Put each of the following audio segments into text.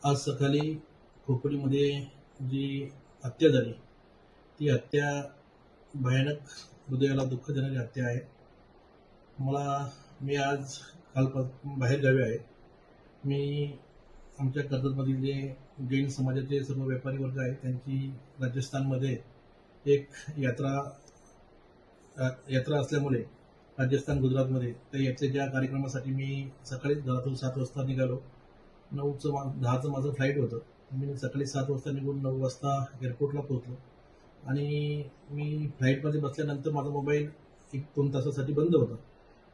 आज सकाळी खोपोलीमध्ये जी हत्या झाली ती हत्या भयानक हृदयाला दुःख देणारी हत्या आहे. मी आज बाहेर गावी आहे. मी आमच्या कर्जतमधील जे जैन समाजाचे सर्व व्यापारी वर्ग आहेत त्यांची राजस्थानमध्ये एक यात्रा असल्यामुळे राजस्थान गुजरातमध्ये त्या यात्रेच्या कार्यक्रमासाठी मी सकाळी घरातून 7 वाजता निघालो. 10चं माझं फ्लाईट होतं. मी सकाळी 7 वाजता निघून 9 वाजता एअरपोर्टला पोहोचलो आणि मी फ्लाईटमध्ये बसल्यानंतर माझा मोबाईल 1-2 तासासाठी बंद होता.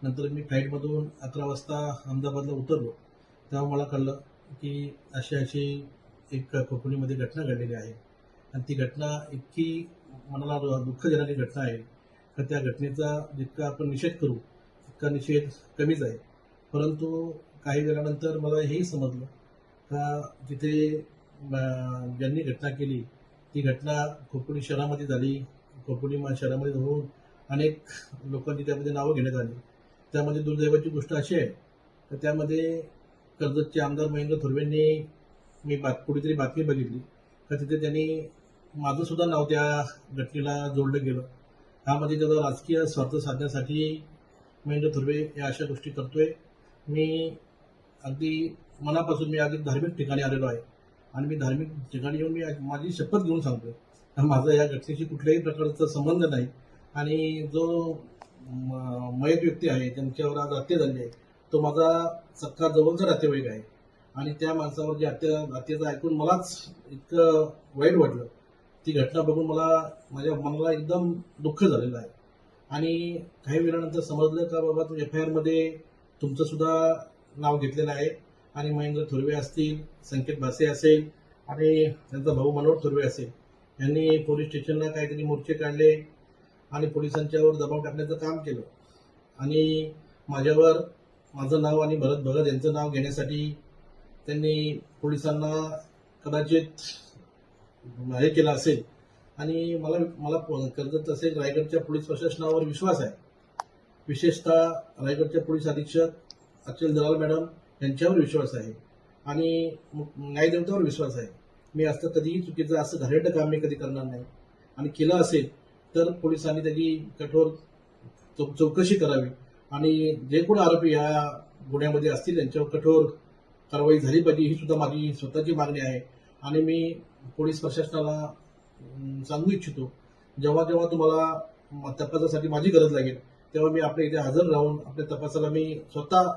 नंतर मी फ्लाईटमधून 11 वाजता अहमदाबादला उतरलो. तेव्हा मला कळलं की अशी एक खोपोलीमध्ये घटना घडलेली आहे आणि ती घटना इतकी मनाला दुःख देणारी घटना आहे तर त्या घटनेचा जितका आपण निषेध करू तितका निषेध कमीच आहे. परंतु काही वेळानंतर मला हेही समजलं का तिथे ज्यांनी घटना केली ती घटना खोपोली शहरामध्ये झाली. खोपोली शहरामध्ये होऊन अनेक लोकांची त्यामध्ये नावं घेण्यात आली. त्यामध्ये दुर्दैवाची गोष्ट अशी आहे तर त्यामध्ये कर्जतचे आमदार महेंद्र थोरवेंनी कुठेतरी बातमी बघितली तर तिथे त्यांनी माझं सुद्धा नाव त्या घटनेला जोडलं गेलं. ह्यामध्ये त्याचा राजकीय स्वार्थ साधण्यासाठी महेंद्र थोरवे या अशा गोष्टी करतोय. मी अगदी धार्मिक ठिकाणी आलेलो आहे आणि मी धार्मिक ठिकाणी येऊन मी माझी शपथ घेऊन सांगतोय माझा या घटनेशी कुठल्याही प्रकारचा संबंध नाही आणि जो मयत व्यक्ती आहे ज्यांच्यावर आज हत्या झाली आहे तो माझा सख्खा जवळचा नातेवाईक आहे आणि त्या माणसावर जी हत्येचं ऐकून मलाच इतकं वाईट वाटलं. ती घटना बघून माझ्या मनाला एकदम दुःख झालेलं आहे आणि काही वेळानंतर समजलं का बाबा FIR मध्ये तुमचं सुद्धा नाव घेतलेलं आहे आणि महेंद्र थोरवे असतील, संकेत भासे असेल आणि त्यांचा भाऊ मनोहर थोरवे असेल यांनी पोलीस स्टेशनला काहीतरी मोर्चे काढले आणि पोलिसांच्यावर दबाव टाकण्याचं काम केलं आणि माझं नाव आणि भरत भगत यांचं नाव घेण्यासाठी त्यांनी पोलिसांना कदाचित हे केलं असेल आणि मला कर्जत असेल रायगडच्या पोलीस प्रशासनावर विश्वास आहे. विशेषतः रायगडच्या पोलीस अधीक्षक अचल दलाल मॅडम यांच्यावर विश्वास आहे आणि न्यायदेवतावर विश्वास आहे. मी असं कधीही चुकीचं असं घाणेरडं काम मी कधी करणार नाही आणि केलं असेल तर पोलिसांनी त्याची कठोर चौकशी करावी आणि जे कोणी आरोपी या गुन्ह्यामध्ये असतील त्यांच्यावर कठोर कारवाई झाली पाहिजे ही सुद्धा माझी स्वतःची मागणी आहे. आणि मी पोलीस प्रशासनाला सांगू इच्छितो जेव्हा तुम्हाला तपासासाठी माझी गरज लागेल तेव्हा मी आपल्या इथे हजर राहून आपल्या तपासाला मी स्वतः